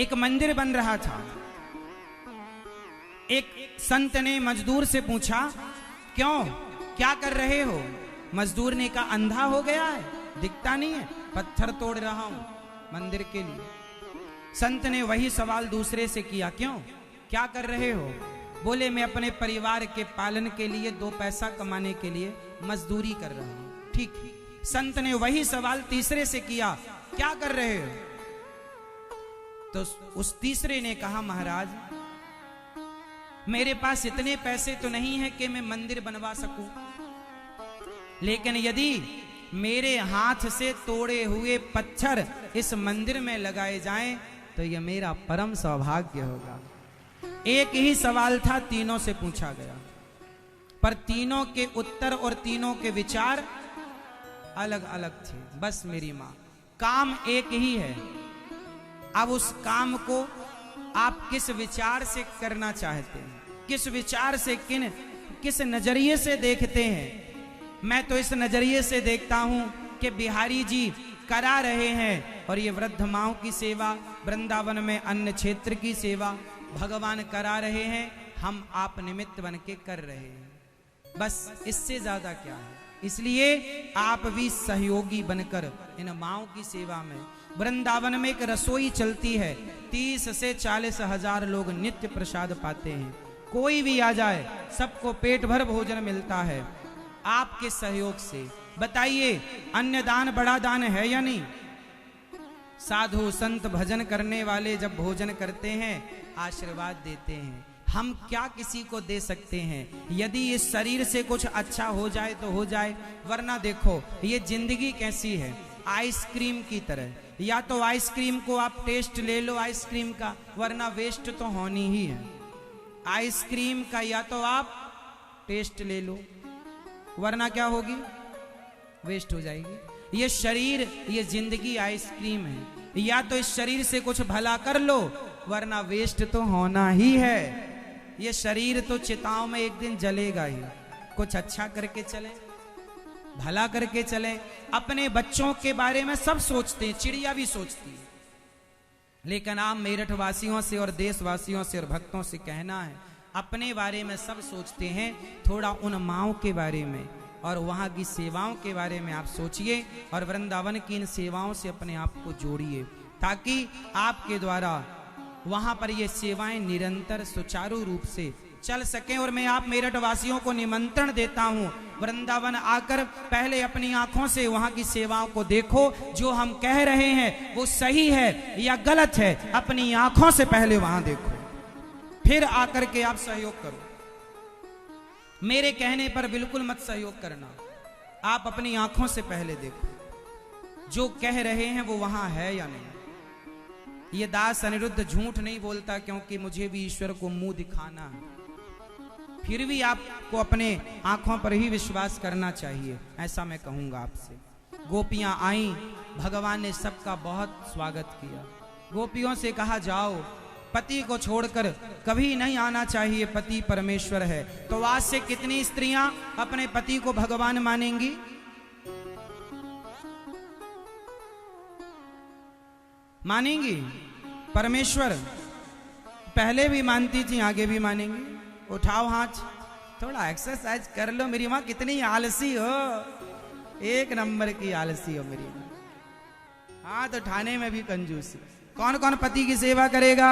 एक मंदिर बन रहा था। एक संत ने मजदूर से पूछा, क्यों, क्या कर रहे हो? मजदूर ने कहा, अंधा हो गया है, दिखता नहीं है, पत्थर तोड़ रहा हूं मंदिर के लिए। संत ने वही सवाल दूसरे से किया, क्यों, क्या कर रहे हो? बोले, मैं अपने परिवार के पालन के लिए 2 पैसा कमाने के लिए मजदूरी कर रहा हूं। ठीक। संत ने वही सवाल तीसरे से किया, क्या कर रहे हो? तो उस तीसरे ने कहा, महाराज मेरे पास इतने पैसे तो नहीं है कि मैं मंदिर बनवा सकूं, लेकिन यदि मेरे हाथ से तोड़े हुए पत्थर इस मंदिर में लगाए जाएं तो यह मेरा परम सौभाग्य होगा। एक ही सवाल था, तीनों से पूछा गया, पर तीनों के उत्तर और तीनों के विचार अलग अलग थे। बस मेरी मां, काम एक ही है। अब उस काम को आप किस विचार से करना चाहते हैं, किस विचार से, किस नजरिए से देखते हैं? मैं तो इस नजरिए से देखता हूं कि बिहारी जी करा रहे हैं, और ये वृद्ध माओं की सेवा, वृंदावन में अन्न क्षेत्र की सेवा भगवान करा रहे हैं, हम आप निमित्त बन के कर रहे हैं। बस इससे ज्यादा क्या है? इसलिए आप भी सहयोगी बनकर इन माओं की सेवा में। वृंदावन में एक रसोई चलती है, 30 से 40 हजार लोग नित्य प्रसाद पाते हैं। कोई भी आ जाए, सबको पेट भर भोजन मिलता है आपके सहयोग से। बताइए, अन्नदान बड़ा दान है या नहीं? साधु संत भजन करने वाले जब भोजन करते हैं, आशीर्वाद देते हैं, हम क्या किसी को दे सकते हैं? यदि इस शरीर से कुछ अच्छा हो जाए तो हो जाए, वरना देखो ये जिंदगी कैसी है, आइसक्रीम की तरह। या तो आइसक्रीम को आप टेस्ट ले लो आइसक्रीम का, वरना वेस्ट तो होनी ही है। आइसक्रीम का या तो आप टेस्ट ले लो, वरना क्या होगी, वेस्ट हो जाएगी। ये शरीर, ये जिंदगी आइसक्रीम है। या तो इस शरीर से कुछ भला कर लो, वरना वेस्ट तो होना ही है। ये शरीर तो चिताओं में एक दिन जलेगा ही। कुछ अच्छा करके चले, भला करके चले। अपने बच्चों के बारे में सब सोचते हैं, चिड़िया भी सोचती है, लेकिन आप मेरठ वासियों से और देशवासियों से और भक्तों से कहना है, अपने बारे में सब सोचते हैं, थोड़ा उन माओं के बारे में और वहाँ की सेवाओं के बारे में आप सोचिए, और वृंदावन की इन सेवाओं से अपने आप को जोड़िए, ताकि आपके द्वारा वहाँ पर ये सेवाएं निरंतर सुचारू रूप से चल सकें। और मैं आप मेरठ वासियों को निमंत्रण देता हूँ, वृंदावन आकर पहले अपनी आंखों से वहाँ की सेवाओं को देखो। जो हम कह रहे हैं वो सही है या गलत है, अपनी आंखों से पहले वहाँ देखो, फिर आकर के आप सहयोग करो। मेरे कहने पर बिल्कुल मत सहयोग करना, आप अपनी आंखों से पहले देखो जो कह रहे हैं वो वहां है या नहीं। ये दास अनिरुद्ध झूठ नहीं बोलता, क्योंकि मुझे भी ईश्वर को मुंह दिखाना है। फिर भी आपको अपने आंखों पर ही विश्वास करना चाहिए, ऐसा मैं कहूंगा आपसे। गोपियां आईं, भगवान ने सबका बहुत स्वागत किया। गोपियों से कहा, जाओ, पति को छोड़कर कभी नहीं आना चाहिए, पति परमेश्वर है। तो आज से कितनी स्त्रियां अपने पति को भगवान मानेंगी? मानेंगी? परमेश्वर पहले भी मानती थी, आगे भी मानेंगी। उठाओ हाथ, थोड़ा एक्सरसाइज कर लो। मेरी माँ कितनी आलसी हो, एक नंबर की आलसी हो मेरी माँ। हाथ उठाने में भी कंजूसी। कौन कौन पति की सेवा करेगा?